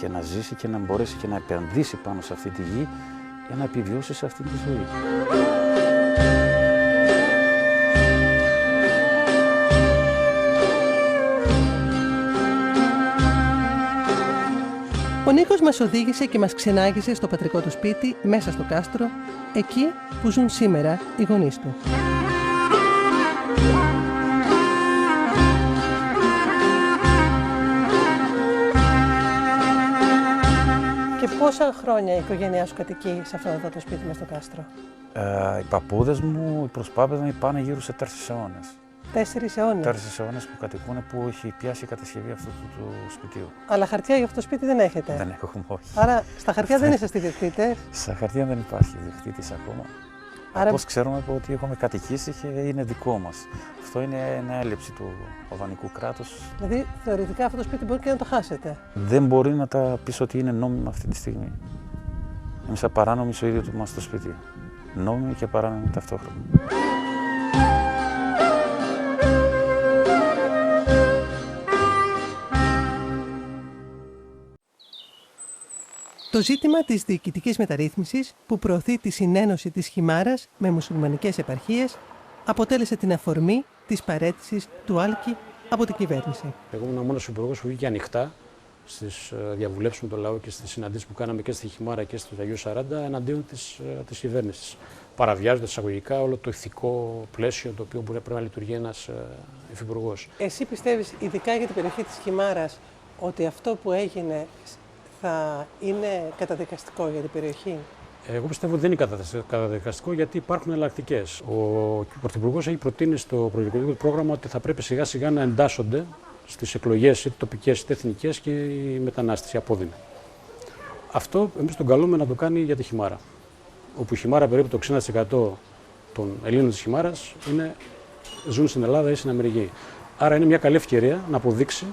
να ζήσει και να μπορέσει και να επενδύσει πάνω σε αυτή τη γη για να επιβιώσει σε αυτή τη ζωή. Ο Νίκος μας οδήγησε και μας ξενάγησε στο πατρικό του σπίτι, μέσα στο κάστρο, εκεί που ζουν σήμερα οι γονείς του. Και πόσα χρόνια η οικογένειά σου κατοικεί σε αυτό εδώ το σπίτι μέσα στο κάστρο? Οι παππούδες μου, οι προσπάπεδες μου πάνε γύρω σε 4 αιώνες. 4 αιώνες. 4 αιώνες που κατοικούν, που έχει πιάσει η κατασκευή αυτού του σπιτιού. Αλλά χαρτιά για αυτό το σπίτι δεν έχετε? Δεν έχουμε, όχι. Άρα στα χαρτιά δεν είσαστε ιδιοκτήτες? Στα χαρτιά δεν υπάρχει ιδιοκτήτης ακόμα. Άρα... Πώς ξέρουμε ότι έχουμε κατοικήσει και είναι δικό μας. Αυτό είναι μια έλλειψη του Αλβανικού κράτους. Δηλαδή θεωρητικά αυτό το σπίτι μπορεί και να το χάσετε? Δεν μπορεί να τα πεις ότι είναι νόμιμο αυτή τη στιγμή. Εμείς παράνομοι στο ίδιο του μας το σπίτι. Νόμιμοι και παράνομοι ταυτόχρονα. Το ζήτημα της διοικητικής μεταρρύθμισης που προωθεί τη συνένωση της Χιμάρας με μουσουλμανικές επαρχίες αποτέλεσε την αφορμή της παραίτησης του Άλκη από την κυβέρνηση. Εγώ ήμουν ο μόνος υπουργός που βγήκε ανοιχτά στις διαβουλεύσεις με τον λαό και στις συναντήσεις που κάναμε και στη Χιμάρα και στους Αγίους 40 εναντίον της κυβέρνησης. Παραβιάζοντας εισαγωγικά όλο το ηθικό πλαίσιο το οποίο πρέπει να λειτουργεί ένας υφυπουργός. Εσύ πιστεύεις, ειδικά για την περιοχή της Χιμάρας, ότι αυτό που έγινε θα είναι καταδικαστικό για την περιοχή? Εγώ πιστεύω ότι δεν είναι καταδικαστικό, γιατί υπάρχουν εναλλακτικές. Ο Πρωθυπουργός έχει προτείνει στο προεκλογικό πρόγραμμα ότι θα πρέπει σιγά σιγά να εντάσσονται στις εκλογές είτε τοπικές είτε εθνικές και οι μετανάστες, οι απόδημοι. Αυτό εμείς τον καλούμε να το κάνει για τη Χιμάρα. Όπου η Χιμάρα, περίπου το 60% των Ελλήνων της Χιμάρας ζουν στην Ελλάδα ή στην Αμερική. Άρα είναι μια καλή ευκαιρία να αποδείξει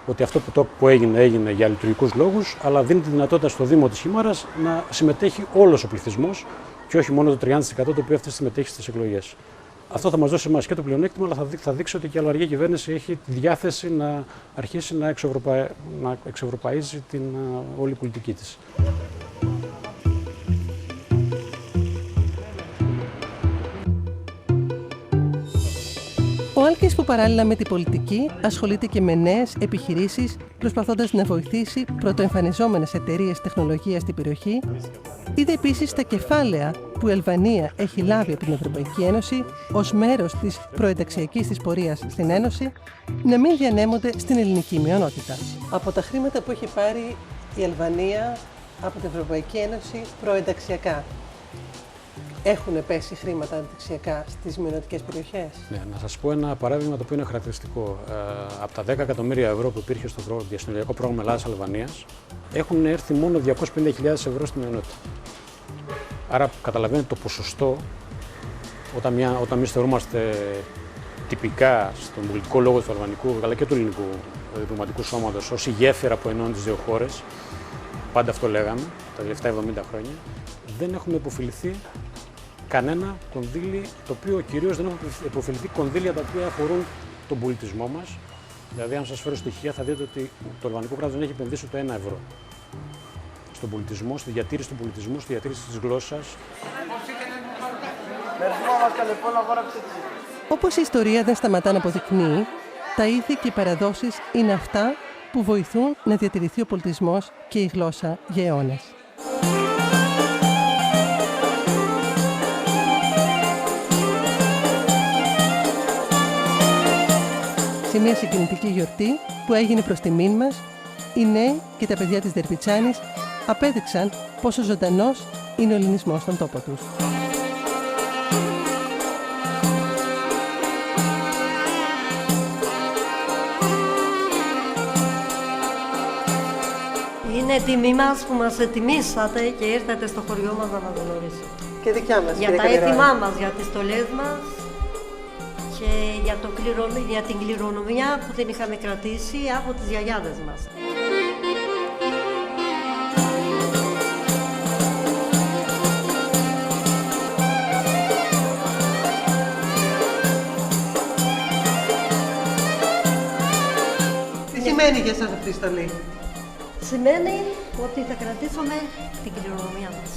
ότι αυτό που έγινε για λειτουργικούς λόγους, αλλά δίνει τη δυνατότητα στο Δήμο της Χιμάρας να συμμετέχει όλος ο πληθυσμός και όχι μόνο το 30% το οποίο αυτή συμμετέχει στις εκλογές. Αυτό θα μας δώσει εμάς και το πλεονέκτημα, αλλά θα δείξει ότι και η αλβανική κυβέρνηση έχει τη διάθεση να αρχίσει να εξευρωπαίζει την όλη πολιτική της. Ο Άλκης, που παράλληλα με την πολιτική ασχολείται και με νέες επιχειρήσεις, προσπαθώντας να βοηθήσει πρωτοεμφανιζόμενες εταιρείες τεχνολογίας στην περιοχή, είδε επίσης τα κεφάλαια που η Αλβανία έχει λάβει από την Ευρωπαϊκή Ένωση ως μέρος της προενταξιακής της πορείας στην Ένωση να μην διανέμονται στην ελληνική μειονότητα. Από τα χρήματα που έχει πάρει η Αλβανία από την Ευρωπαϊκή Ένωση προενταξιακά, έχουν πέσει χρήματα ανταξιακά στις μειονοτικές περιοχές? Ναι, να σας πω ένα παράδειγμα το οποίο είναι χαρακτηριστικό. Από τα 10 εκατομμύρια ευρώ που υπήρχε στο διασυνοριακό πρόγραμμα Ελλάδας-Αλβανίας, έχουν έρθει μόνο 250.000 ευρώ στη μειονότητα. Άρα καταλαβαίνετε το ποσοστό, όταν εμείς θεωρούμαστε τυπικά στον πολιτικό λόγο του αλβανικού αλλά και του ελληνικού διπλωματικού σώματος ως η γέφυρα που ενώνει τις δύο χώρες, πάντα αυτό λέγαμε τα τελευταία 70 χρόνια, δεν έχουμε υποφεληθεί κανένα κονδύλι, το οποίο κυρίως δεν έχουμε υποφεληθεί κονδύλια τα οποία αφορούν τον πολιτισμό μας. Δηλαδή, αν σας φέρω στοιχεία, θα δείτε ότι το αλβανικό κράτος δεν έχει επενδύσει ούτε 1 ευρώ στον πολιτισμό, στη διατήρηση του πολιτισμού, στη διατήρηση της γλώσσας. Όπως η ιστορία δεν σταματά να αποδεικνύει, τα ήθη και οι παραδόσεις είναι αυτά που βοηθούν να διατηρηθεί ο πολιτισμός και η γλώσσα για αιώνες. μια συγκινητική γιορτή που έγινε προς τιμήν μας, οι νέοι και τα παιδιά της Δερβιτσάνης απέδειξαν πόσο ζωντανός είναι ο ελληνισμός στον τόπο τους. Είναι τιμή μας που μας ετοιμήσατε και ήρθατε στο χωριό μας να μας γνωρίσετε. Και δικιά μας. Για τα έθιμά μας, για τις στολές μας και για την κληρονομιά που την είχαμε κρατήσει από τις γιαγιάδες μας. Τι σημαίνει για σας αυτή η στολή? Σημαίνει ότι θα κρατήσουμε την κληρονομιά μας.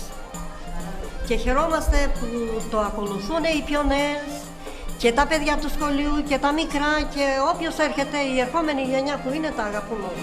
Και χαιρόμαστε που το ακολουθούν οι πιο νέες και τα παιδιά του σχολείου και τα μικρά και όποιος έρχεται, η ερχόμενη γενιά που είναι, τα αγαπούν όλοι.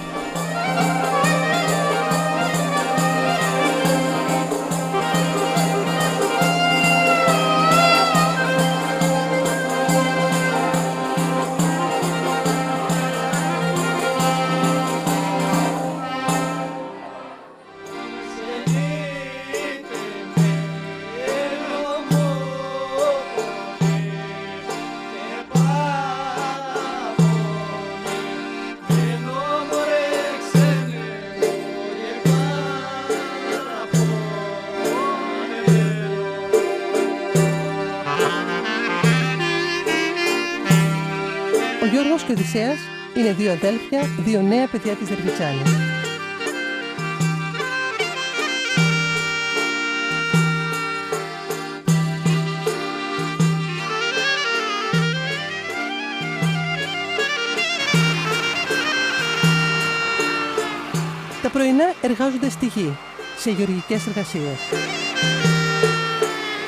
Ο Γιώργος και ο Οδυσσέας είναι δύο αδέλφια, δύο νέα παιδιά της Δερβιτσάνης. Τα πρωινά εργάζονται στη γη, σε γεωργικές εργασίες.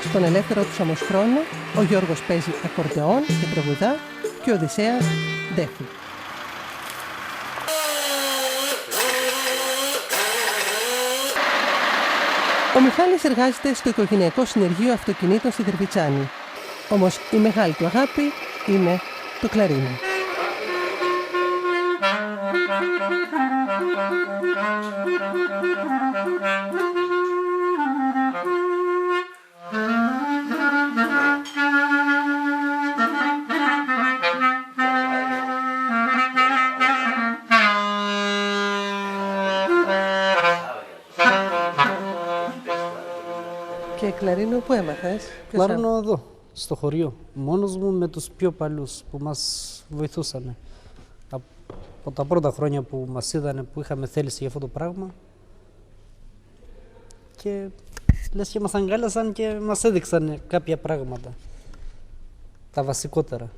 Στον ελεύθερο τους όμως χρόνο, ο Γιώργος παίζει ακορντεόν και τραγουδά και ο Οδυσσέας ντέφι. Ο Μιχάλης εργάζεται στο οικογενειακό συνεργείο αυτοκινήτων στη Δερβιτσάνη. Όμως η μεγάλη του αγάπη είναι το κλαρίνο. Και κλαρίνο που έμαθες? Κλαρίνο εδώ, στο χωριό. Μόνος μου με τους πιο παλιούς που μας βοηθούσαν. Από τα πρώτα χρόνια που μας είδανε που είχαμε θέληση για αυτό το πράγμα. Και λες και μας αγκάλιασαν και μας έδειξαν κάποια πράγματα. Τα βασικότερα.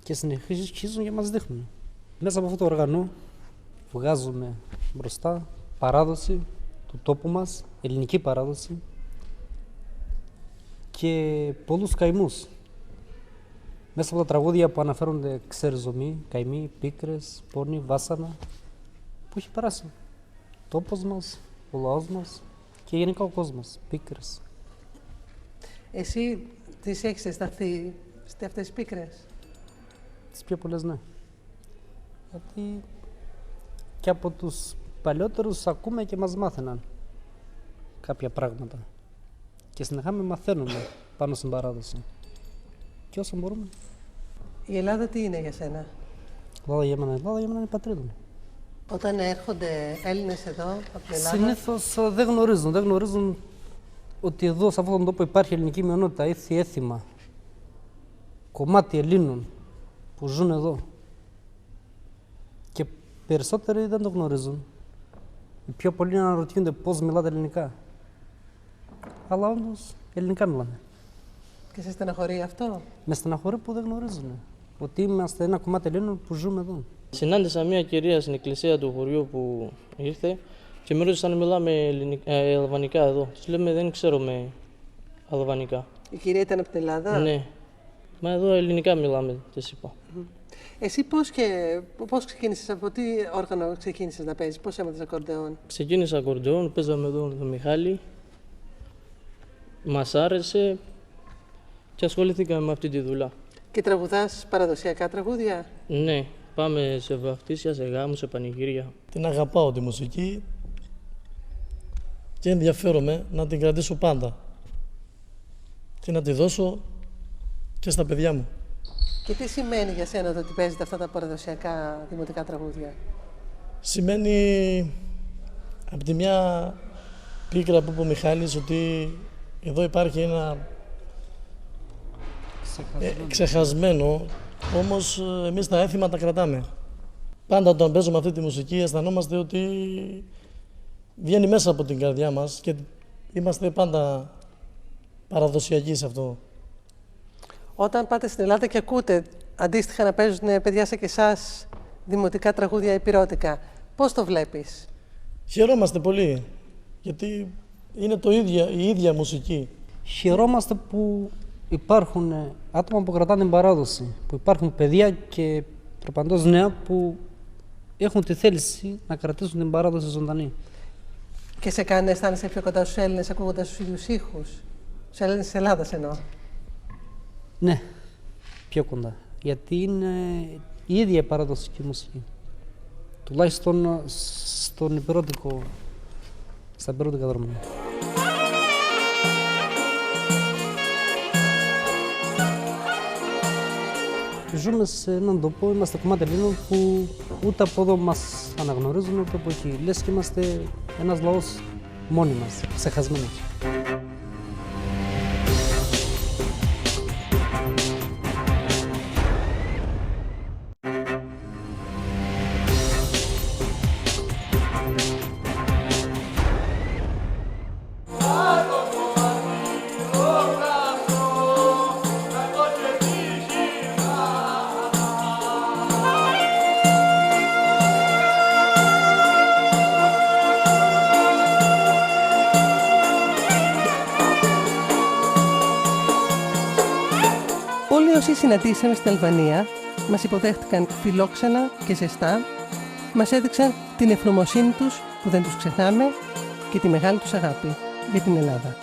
Και συνεχίζουν και μας δείχνουν. Μέσα από αυτό το οργανό βγάζουμε μπροστά παράδοση του τόπου μας, ελληνική παράδοση και πολλούς καημούς. Μέσα από τα τραγούδια που αναφέρονται ξερζωμοί, καημοί, πίκρες, πόνοι, βάσανα που έχει περάσει ο τόπος μας, ο λαός μας και γενικά ο κόσμος, πίκρες. Εσύ τις έχεις αισθανθεί σε αυτές τις πίκρες? Τις πιο πολλές ναι. Γιατί και από τους παλιότερους ακούμε και μας μάθαιναν κάποια πράγματα. Και συνεχάμε μαθαίνουμε πάνω στην παράδοση. Και όσο μπορούμε. Η Ελλάδα τι είναι για σένα? Η Ελλάδα για μένα είναι η πατρίδα μου. Όταν έρχονται Έλληνες εδώ από την Ελλάδα. Συνήθως δεν γνωρίζουν ότι εδώ σε αυτόν τον τόπο υπάρχει ελληνική μειονότητα, έθιμα, κομμάτι Ελλήνων που ζουν εδώ. Και περισσότεροι δεν το γνωρίζουν. Οι πιο πολλοί αναρωτιούνται πώς μιλάτε ελληνικά. Αλλά όντως ελληνικά μιλάμε. Και σε στεναχωρεί αυτό? Με στεναχωρεί που δεν γνωρίζουν ότι είμαστε ένα κομμάτι Ελλήνων που ζούμε εδώ. Συνάντησα μια κυρία στην εκκλησία του χωριού που ήρθε και με ρώτησε αν μιλάμε αλβανικά εδώ. Της λέμε δεν ξέρουμε αλβανικά. Η κυρία ήταν από την Ελλάδα? Ναι. Μα εδώ ελληνικά μιλάμε, της είπα. Εσύ πώς ξεκίνησες, από τι όργανο ξεκίνησες να παίζεις, πώς έμαθες ακορντεόν? Ξεκίνησα ακορντεόν, παίζαμε εδώ με τον Μιχάλη. Μας άρεσε και ασχοληθήκαμε με αυτή τη δουλειά. Και τραγουδάς παραδοσιακά τραγούδια? Ναι, πάμε σε βαφτίσια, σε γάμους, σε πανηγύρια. Την αγαπάω τη μουσική και ενδιαφέρομαι να την κρατήσω πάντα και να τη δώσω και στα παιδιά μου. Και τι σημαίνει για σένα το ότι παίζετε αυτά τα παραδοσιακά δημοτικά τραγούδια? Σημαίνει από τη μια πίκρα που είπε ο Μιχάλης ότι εδώ υπάρχει ένα ξεχασμένο, όμως εμείς τα έθιμα τα κρατάμε. Πάντα όταν παίζουμε αυτή τη μουσική αισθανόμαστε ότι βγαίνει μέσα από την καρδιά μας και είμαστε πάντα παραδοσιακοί σε αυτό. Όταν πάτε στην Ελλάδα και ακούτε αντίστοιχα να παίζουν παιδιά σαν και εσάς δημοτικά τραγούδια υπηρώτικα, πώς το βλέπεις? Χαιρόμαστε πολύ, γιατί είναι η ίδια μουσική. Χαιρόμαστε που υπάρχουν άτομα που κρατάνε την παράδοση, που υπάρχουν παιδιά και προπαντός νέα που έχουν τη θέληση να κρατήσουν την παράδοση ζωντανή. Και σε κάνει να αισθάνεσαι πιο κοντά στους Έλληνες ακούγοντας τους ίδιους ήχους? Στους Έλληνες της Ελλάδας εννοώ. Ναι, πιο κοντά. Γιατί είναι η ίδια η παραδοσιακή μουσική. Τουλάχιστον στα υπηρώτικα δρόμια. Ζούμε σε έναν τόπο, είμαστε κομμάτι Ελλήνων που ούτε από εδώ μας αναγνωρίζουν, ούτε από εκεί. Λες και είμαστε ένας λαός μόνοι μας, ξεχασμένος. Όσοι συναντήσαμε στην Αλβανία μας υποδέχτηκαν φιλόξενα και ζεστά, μας έδειξαν την ευγνωμοσύνη τους που δεν τους ξεχνάμε και τη μεγάλη τους αγάπη για την Ελλάδα.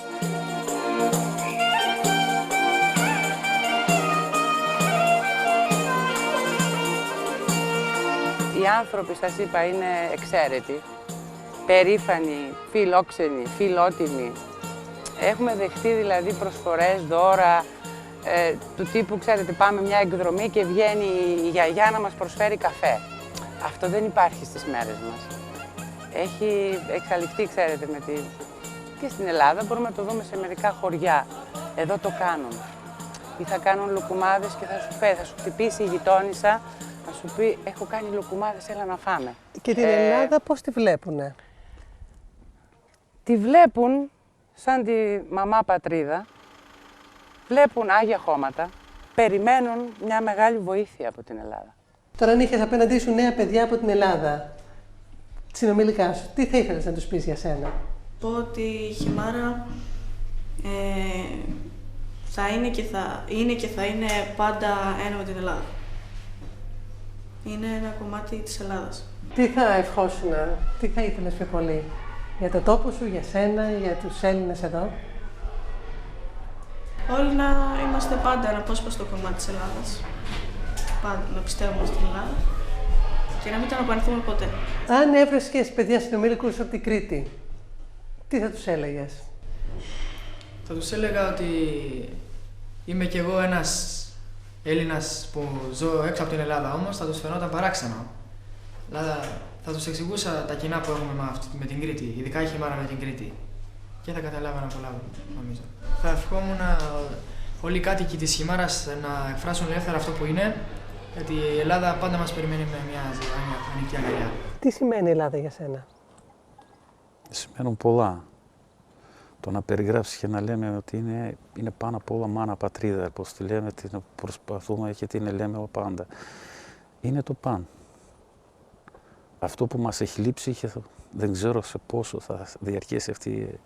Οι άνθρωποι, σας είπα, είναι εξαίρετοι, περήφανοι, φιλόξενοι, φιλότιμοι. Έχουμε δεχτεί δηλαδή προσφορές, δώρα, του τύπου, ξέρετε, πάμε μια εκδρομή και βγαίνει η γιαγιά να μας προσφέρει καφέ. Αυτό δεν υπάρχει στις μέρες μας. Έχει εξαλειφθεί, ξέρετε, και στην Ελλάδα μπορούμε να το δούμε σε μερικά χωριά. Εδώ το κάνουν. Ή θα κάνουν λουκουμάδες και θα σου φέρει, θα σου χτυπήσει η γειτόνισσα, θα σου πει, έχω κάνει λουκουμάδες, έλα να φάμε. Και την Ελλάδα πώς τη βλέπουνε? Τη βλέπουν σαν τη μαμά πατρίδα. Βλέπουν άγια χώματα, περιμένουν μια μεγάλη βοήθεια από την Ελλάδα. Τώρα αν είχες απέναντί σου νέα παιδιά από την Ελλάδα, συνομιλικά σου, τι θα ήθελες να τους πεις για σένα? Πω ότι η Χιμάρα είναι και θα είναι πάντα ένα με την Ελλάδα. Είναι ένα κομμάτι της Ελλάδας. Τι θα ευχόσουν, τι θα ήθελες πιο πολύ για το τόπο σου, για σένα, για τους Έλληνες εδώ? Όλοι να είμαστε πάντα ένα απόσπαστο κομμάτι της Ελλάδας. Πάντα να πιστεύουμε στην Ελλάδα και να μην τα απαρνηθούμε ποτέ. Αν έβρεσκες παιδιά συνομήλικους από την Κρήτη, τι θα τους έλεγες? Θα τους έλεγα ότι είμαι κι εγώ ένας Έλληνας που ζω έξω από την Ελλάδα, όμως θα τους φαινόταν παράξενο. Δηλαδή θα τους εξηγούσα τα κοινά που έχουμε με την Κρήτη, ειδικά η Χιμάρα με την Κρήτη. Και θα καταλάβαινα πολλά, νομίζω. Θα ευχόμουν όλοι οι κάτοικοι της Χιμάρας να εκφράσουν ελεύθερα αυτό που είναι, γιατί η Ελλάδα πάντα μας περιμένει με μια ανοιχτή αγκαλιά. Τι σημαίνει η Ελλάδα για σένα? Σημαίνουν πολλά. Το να περιγράψεις και να λέμε ότι είναι πάνω απ' όλα μάνα πατρίδα, πώς τη λέμε, την προσπαθούμε και την λέμε πάντα. Είναι το παν. Αυτό που μας έχει λείψει και δεν ξέρω σε πόσο θα διαρκέσει αυτή.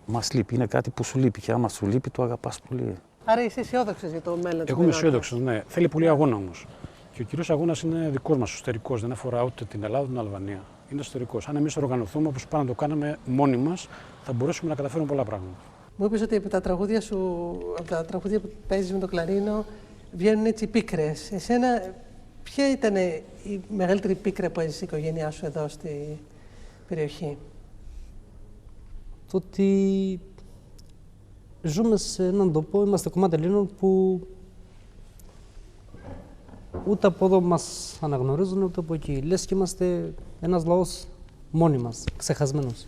Μας λείπει, είναι κάτι που σου λείπει και άμα σου λείπει το αγαπάς πολύ. Άρα είσαι αισιόδοξος για το μέλλον του? Εγώ είμαι αισιόδοξος, ναι. Θέλει πολύ αγώνα όμως. Και ο κυρίως αγώνας είναι δικός μας, εσωτερικός. Δεν αφορά ούτε την Ελλάδα ούτε την Αλβανία. Είναι εσωτερικός. Αν εμείς οργανωθούμε όπως πάνω το κάναμε μόνοι μας, θα μπορέσουμε να καταφέρουμε πολλά πράγματα. Μου είπες ότι από τα τραγούδια σου, από τα τραγούδια που παίζεις με το κλαρίνο, βγαίνουν έτσι πίκρες. Εσένα, ποια ήταν η μεγαλύτερη πίκρα που έζησε η οικογένειά σου εδώ στη περιοχή? Το ότι ζούμε σε έναν τόπο, είμαστε κομμάτι Ελλήνων που ούτε από εδώ μας αναγνωρίζουν, ούτε από εκεί. Λες και είμαστε ένας λαός μόνοι μας, ξεχασμένος.